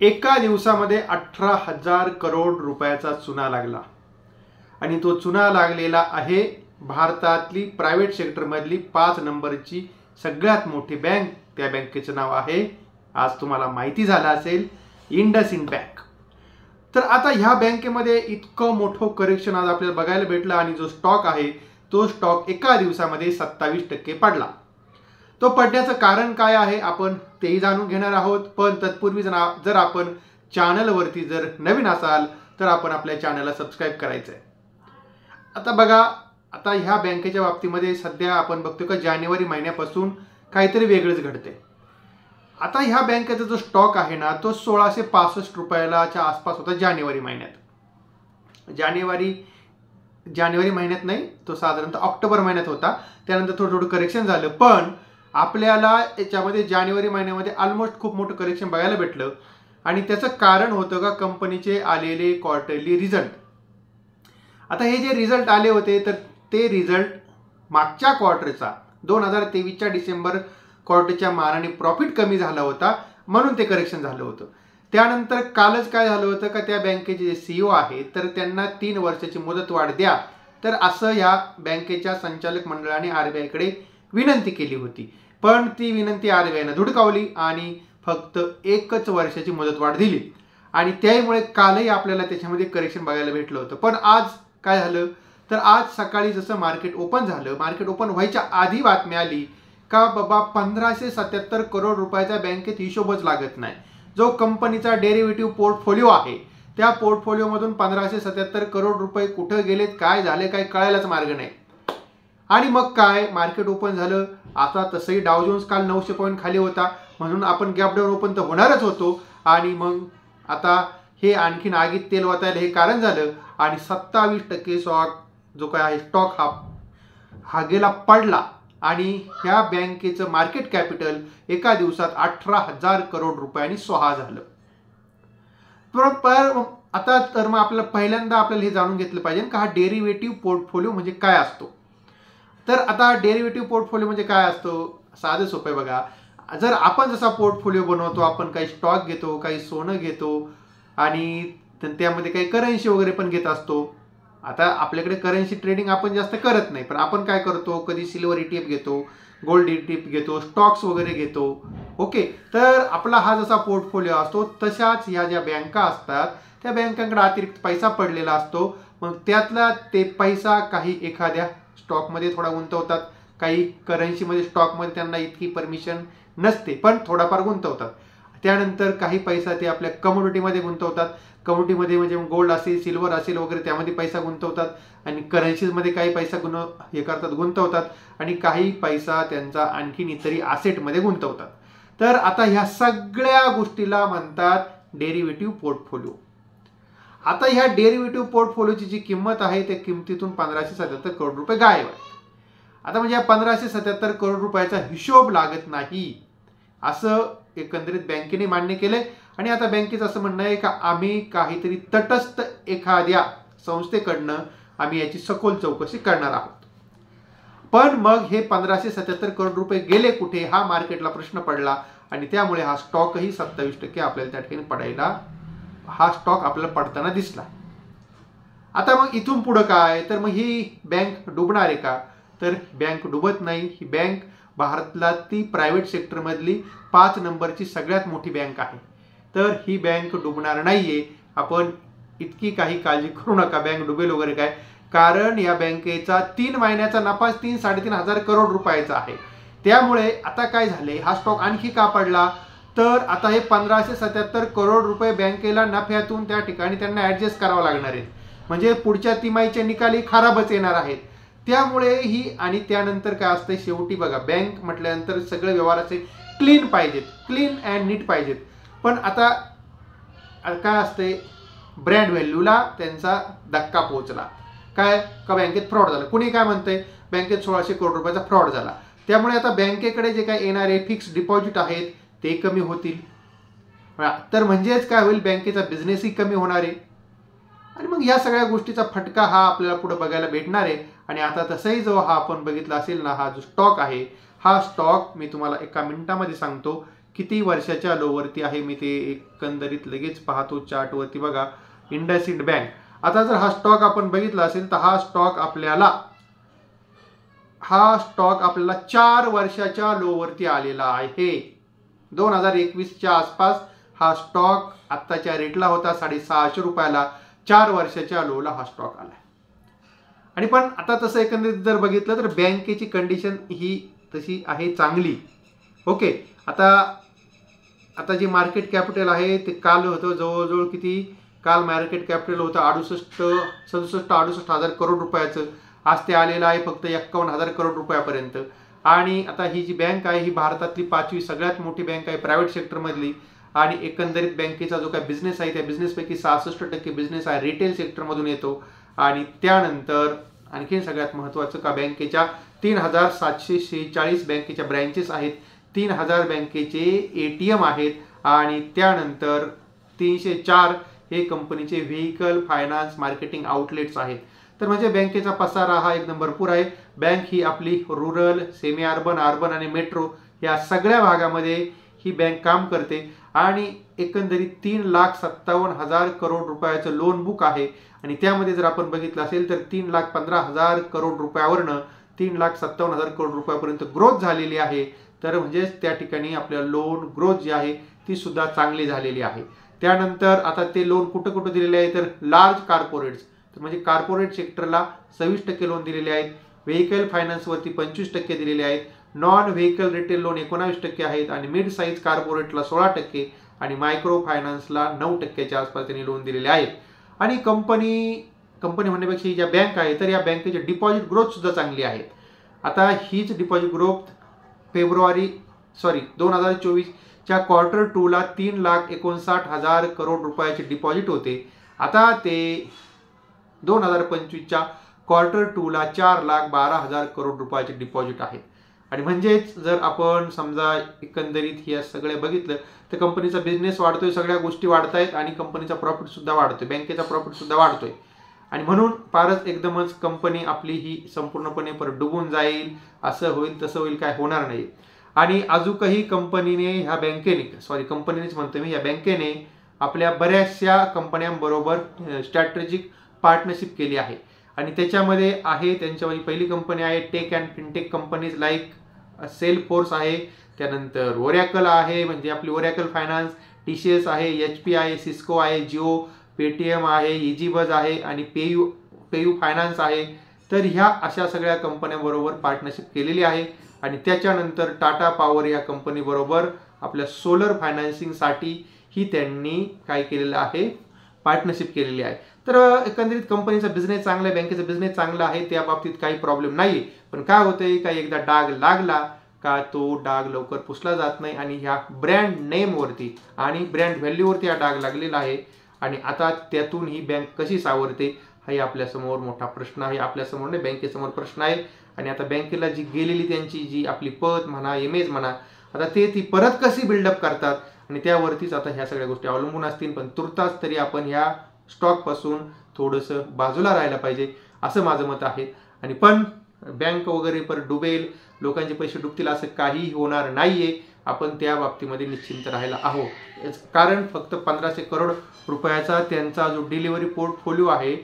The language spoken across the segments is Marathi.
एका दिवसामध्ये 18,000 करोड रुपयाचा चुना लागला आणि तो चुना लागलेला आहे भारतातली प्रायव्हेट सेक्टरमधली 5 नंबरची सगळ्यात मोठी बँक. त्या बँकेचं नाव आहे, आज तुम्हाला माहिती झालं असेल, इंडसइंड बँक. तर आता ह्या बँकेमध्ये इतकं मोठं करेक्शन आज आपल्याला बघायला भेटलं आणि जो स्टॉक आहे तो स्टॉक एका दिवसामध्ये 27% पडला. तो पडण्याचं कारण काय आहे आपण तेही जाणून घेणार आहोत. पण तत्पूर्वी जर आपण चॅनलवरती जर नवीन असाल तर आपण आपल्या चॅनलला सबस्क्राईब करायचं आहे. आता बघा, आता ह्या बँकेच्या बाबतीमध्ये सध्या आपण बघतो का जानेवारी महिन्यापासून काहीतरी वेगळंच घडते. आता ह्या बँकेचा जो स्टॉक आहे ना तो 1665 रुपयाच्या आसपास होता जानेवारी महिन्यात. जानेवारी महिन्यात नाही, तो साधारणतः ऑक्टोबर महिन्यात होता. त्यानंतर थोडं करेक्शन झालं. पण आपल्याला याच्यामध्ये जानेवारी महिन्यामध्ये ऑलमोस्ट खूप मोठं करेक्शन बघायला भेटलं आणि त्याचं कारण होतं का कंपनीचे आलेले क्वार्टरली रिझल्ट. आता हे जे रिझल्ट आले होते तर ते रिझल्ट मागच्या क्वार्टरचा 2023च्या डिसेंबर क्वार्टरच्या मानाने प्रॉफिट कमी झाला होता म्हणून ते करेक्शन झालं होतं. त्यानंतर कालच काय झालं होतं का त्या बँकेचे जे CEO आहेत तर त्यांना 3 वर्षाची मुदतवाढ द्या, तर असं या बँकेच्या संचालक मंडळाने RBIकडे विनंती केली होती. पण ती विनंती RBIने धुडकावली आणि फक्त 1 वर्षाची मुदतवाढ दिली आणि त्यामुळे कालही आपल्याला त्याच्यामध्ये करेक्शन बघायला भेटलं होतं. पण आज काय झालं तर आज सकाळी जसं मार्केट ओपन झालं, मार्केट ओपन व्हायच्या आधी बातमी आली का बाबा 1577 करोड रुपयाच्या बँकेत हिशोबच लागत नाही. जो कंपनीचा डेरिव्हेटिव्ह पोर्टफोलिओ आहे त्या पोर्टफोलिओमधून 1577 करोड रुपये कुठं गेलेत, काय झाले, काय कळायलाच मार्ग नाही. आणि मग काय मार्केट ओपन झालं. आता तसंही डाव जोन्स काल 900 पॉईंट खाली होता म्हणून आपण गॅप डाऊन ओपन तर होणारच होतो आणि मग आता हे आणखीन आगीत तेल वाचायला हे कारण झालं आणि 27% जो काय आहे स्टॉक हा गेला पडला आणि ह्या बँकेचं मार्केट कॅपिटल एका दिवसात 18,000 करोड रुपयांनी स्वाहा झालं. आता तर मग आपल्याला पहिल्यांदा हे जाणून घेतलं पाहिजे का हा डेरिव्हेटिव्ह पोर्टफोलिओ म्हणजे काय असतो. तर आता डेरिव्हेटिव्ह पोर्टफोलिओ म्हणजे काय असतो, साधं सोपं आहे बघा. जर आपण जसा पोर्टफोलिओ बनवतो, आपण काही स्टॉक घेतो, काही सोनं घेतो आणि त्यामध्ये काही करन्सी वगैरे पण घेत असतो. आता आपल्याकडे करन्सी ट्रेडिंग आपण जास्त करत नाही, पण आपण काय करतो, कधी सिल्वर ETF घेतो, गोल्ड ETF घेतो, स्टॉक्स वगैरे घेतो. ओके, तर आपला हा जसा पोर्टफोलिओ असतो तशाच ह्या ज्या बँका असतात त्या बँकांकडे अतिरिक्त पैसा पडलेला असतो. मग त्यातला ते पैसा काही एखाद्या स्टॉकमध्ये थोडा गुंतवतात, काही करन्सीमध्ये स्टॉकमध्ये त्यांना इतकी परमिशन नसते पण थोडाफार गुंतवतात. त्यानंतर काही पैसा ते आपल्या कमोडिटीमध्ये गुंतवतात. कमोडिटीमध्ये म्हणजे गोल्ड असेल, सिल्वर असेल वगैरे त्यामध्ये पैसा गुंतवतात आणि करन्सीजमध्ये काही पैसा गुंतवतात आणि काही पैसा त्यांचा आणखीन इतरी ॲसेटमध्ये गुंतवतात. तर आता ह्या सगळ्या गोष्टीला म्हणतात डेरिव्हेटिव्ह पोर्टफोलिओ. आता ह्या डेरिव्हेटिव्ह पोर्टफोलिओची जी किंमत आहे त्या किमतीतून 1577 करोड रुपये गायब आहे. आता म्हणजे या 1577 करोड रुपयाचा हिशोब लागत नाही असं एकंदरीत बँकेने मान्य केलंय आणि आता बँकेचं असं म्हणणं आहे का आम्ही काहीतरी तटस्थ एखाद्या संस्थेकडनं आम्ही याची सखोल चौकशी करणार आहोत. पण मग हे 1577 करोड रुपये गेले कुठे हा मार्केटला प्रश्न पडला आणि त्यामुळे हा स्टॉकही 27% आपल्याला त्या ठिकाणी पडायला, हा स्टॉक आपल्याला पडताना दिसला. आता मग इथून पुढं काय, तर मग ही बँक डुबणार आहे का, तर बँक डुबत नाही. ही बँक भारतातली प्रायव्हेट सेक्टरमधली 5 नंबरची सगळ्यात मोठी बँक आहे. तर ही बँक डुबणार नाहीये. आपण इतकी काही काळजी करू नका बँक डुबेल वगैरे काय, कारण या बँकेचा 3 महिन्याचा नफा 3-3.5 हजार करोड रुपयाचा आहे. त्यामुळे आता काय झाले, हा स्टॉक आणखी का पडला, तर आता हे 1577 करोड रुपये बँकेला नफ्यातून त्या ठिकाणी त्यांना ॲडजस्ट करावं लागणार आहेत. म्हणजे पुढच्या तिमाहीचे निकाली खराबच येणार आहेत. त्यामुळे ही आणि त्यानंतर काय असतं, शेवटी बघा बँक म्हटल्यानंतर सगळे व्यवहार असे क्लीन पाहिजेत, क्लीन अँड नीट पाहिजेत. पण आता काय असते, ब्रँड व्हॅल्यूला त्यांचा धक्का पोहोचला. काय का बँकेत फ्रॉड झाला. कुणी काय म्हणतंय बँकेत 1600 करोड रुपयाचा फ्रॉड झाला. त्यामुळे आता बँकेकडे जे काय येणारे फिक्स डिपॉझिट आहेत ते कमी होतील. तर म्हणजेच काय होईल, बँकेचा बिझनेसही कमी होणार आहे आणि मग या सगळ्या गोष्टीचा फटका हा आपल्याला पुढे बघायला भेटणार आहे. आणि आता तसंही जो हा आपण बघितला असेल ना, हा जो स्टॉक आहे हा स्टॉक मी तुम्हाला एका मिनिटामध्ये सांगतो किती वर्षाच्या लोवरती आहे मी ते एकंदरीत लगेच पाहतो चार्टवरती बघा. इंडसइंड बँक, आता जर हा स्टॉक आपण बघितला असेल तर हा स्टॉक आपल्याला 4 वर्षाच्या लोवरती आलेला आहे. 2021च्या आसपास हा स्टॉक आत्ताच्या रेटला होता 650 रुपयाला. 4 वर्षाच्या लोला हा स्टॉक आला. आणि पण आता तसं एकंदरीत जर बघितलं तर बँकेची कंडिशन ही तशी आहे चांगली. ओके, आता जे मार्केट कॅपिटल आहे ते काल होतं जवळजवळ किती, काल मार्केट कॅपिटल होतं 67 हजार करोड रुपयाचं. आज ते आलेलं आहे फक्त 51,000 करोड रुपयापर्यंत. आणि आता ही जी बँक आहे ही भारतातली 5वी सगळ्यात मोठी बँक आहे प्रायव्हेट सेक्टरमधली. आणि एकंदरीत बँकेचा जो काय बिझनेस आहे त्या बिझनेसपैकी 66% बिझनेस आहे रिटेल सेक्टरमधून येतो. आणि त्यानंतर आणखीन सगळ्यात महत्त्वाचं का बँकेच्या 3,746 बँकेच्या ब्रँचेस आहेत, 3,000 बँकेचे ATM आहेत. आणि त्यानंतर 304 हे कंपनीचे व्हेइकल फायनान्स मार्केटिंग आउटलेट्स आहेत. तर म्हणजे बँकेचा पसारा हा एकदम भरपूर आहे. बँक ही आपली रुरल, सेमी अर्बन, अर्बन आणि मेट्रो या सगळ्या भागामध्ये ही बँक काम करते. आणि एकंदरीत 3,57,000 करोड रुपयाचं लोन बुक आहे. आणि त्यामध्ये जर आपण बघितलं असेल तर 3,15,000 करोड रुपयावरनं 3,57,000 करोड रुपयापर्यंत ग्रोथ झालेली आहे. तर म्हणजेच त्या ठिकाणी आपल्या लोन ग्रोथ जी आहे ती सुद्धा चांगली झालेली आहे. त्यानंतर आता ते लोन कुठं कुठं दिलेले आहे तर लार्ज कॉर्पोरेट्स, तर म्हणजे कॉर्पोरेट सेक्टरला 26% लोन दिलेले आहेत. व्हेइकल फायनान्सवरती 25% दिलेले आहेत. नॉन व्हेइकल रिटेल लोन 19% आहेत. आणि मिड साईज कॉर्पोरेटला 16% आणि मायक्रो फायनान्सला 9%च्या आसपास त्यांनी लोन दिलेले आहेत. आणि कंपनी म्हणण्यापेक्षा ज्या बँक आहे तर या बँकेचे डिपॉझिट ग्रोथ सुद्धा चांगली आहे. आता हीच डिपॉझिट ग्रोथ 2024च्या क्वार्टर 2ला 3,59,000 करोड रुपयाचे डिपॉझिट होते. आता ते 2025च्या क्वार्टर 2ला 4,12,000 करोड रुपयाचे डिपॉझिट आहेत. आणि म्हणजेच जर आपण समजा एकंदरीत हे सगळं बघितलं तर कंपनीचा बिझनेस वाढतोय, सगळ्या गोष्टी वाढत आहेत आणि कंपनीचा प्रॉफिट सुद्धा वाढतोय, बँकेचा प्रॉफिट सुद्धा वाढतोय. आणि म्हणून फारच एकदमच कंपनी आपली ही संपूर्णपणे परत डुबून जाईल, असं होईल तसं होईल, काय होणार नाही. आणि अजूनही कंपनीनेच म्हणतो मी, या बँकेने आपल्या बऱ्याचशा कंपन्यांबरोबर स्ट्रॅटेजिक पार्टनरशिप केली आहे. आणि त्याच्यामध्ये आहे त्यांच्यामध्ये पहिली कंपनी आहे tech and fintech companies like Salesforce आहे, त्यानंतर ओरॅकल आहे म्हणजे आपली ओरॅकल फायनान्स, TCS आहे, HP आहे, सिस्को आहे, जिओ, पेटीएम आहे, इजीबज आहे आणि पेयू फायनान्स आहे. तर ह्या अशा सगळ्या कंपन्यांबरोबर पार्टनरशिप केलेली आहे. आणि त्याच्यानंतर टाटा पॉवर या कंपनीबरोबर आपल्या सोलर फायनान्सिंगसाठी ही त्यांनी काय केलेलं आहे, पार्टनरशिप केलेली आहे. तर एकंदरीत कंपनीचा बिझनेस चांगला आहे, बँकेचा बिझनेस चांगला आहे, त्या बाबतीत काही प्रॉब्लेम नाही. पण काय होतंय का एकदा डाग लागला का तो डाग लवकर पुसला जात नाही. आणि ह्या ब्रँड नेमवरती आणि ब्रँड व्हॅल्यूवरती हा डाग लागलेला आहे. आणि आता त्यातून ही बँक कशी सावरते हा आपल्यासमोर मोठा प्रश्न आहे, आपल्यासमोर नाही बँकेसमोर प्रश्न आहे. आणि आता बँकेला जी गेलेली त्यांची जी आपली पत म्हणा, इमेज म्हणा, आता ती परत कशी बिल्डअप करतात आणि त्यावरतीच आता ह्या सगळ्या गोष्टी अवलंबून असतील. पण तुर्तास तरी आपण ह्या स्टॉकपासून थोडंसं बाजूला राहायला पाहिजे असं माझं मत आहे. आणि पण बँक वगैरे परत डुबेल, लोकांचे पैसे डुबतील असं काहीही होणार नाहीये. आपण त्या बाबतीमध्ये निश्चिंत राहायला आहोत. कारण फक्त 1,500 करोड रुपयाचा त्यांचा जो डिलिव्हरी पोर्टफोलिओ आहे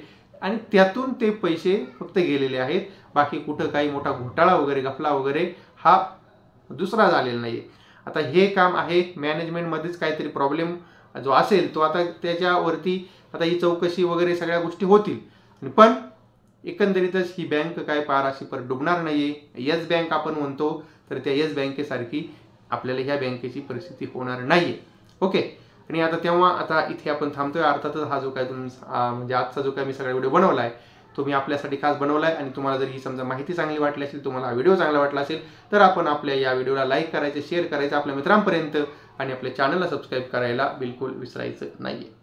आणि त्यातून ते पैसे फक्त गेलेले आहेत. बाकी कुठं काही मोठा घोटाळा वगैरे गफला वगैरे हा दुसरा झालेला नाही. आता हे काम आहे मॅनेजमेंटमध्येच काहीतरी प्रॉब्लेम जो असेल तो आता त्याच्यावरती आता ही चौकशी वगैरे सगळ्या गोष्टी होतील. पण एकंदरीतच ही बँक काय पार अशी परत डुबणार नाहीये. येस बँक आपण म्हणतो तर त्या येस बँकेसारखी आपल्याला ह्या बँकेची परिस्थिती होणार नाहीये. ओके, आणि आता इथे आपण थांबतोय. अर्थातच हा जो काय म्हणजे आजचा जो काय मी सगळा व्हिडिओ बनवला आहे तो मी आपल्यासाठी खास बनवला आहे. आणि तुम्हाला जर ही समजा माहिती चांगली वाटली असेल, तुम्हाला हा व्हिडिओ चांगला वाटला असेल तर आपण आपल्या या व्हिडिओला लाईक करायचं, शेअर करायचं आपल्या मित्रांपर्यंत आणि आपल्या चॅनलला सबस्क्राईब करायला बिलकुल विसरायचं नाहीये.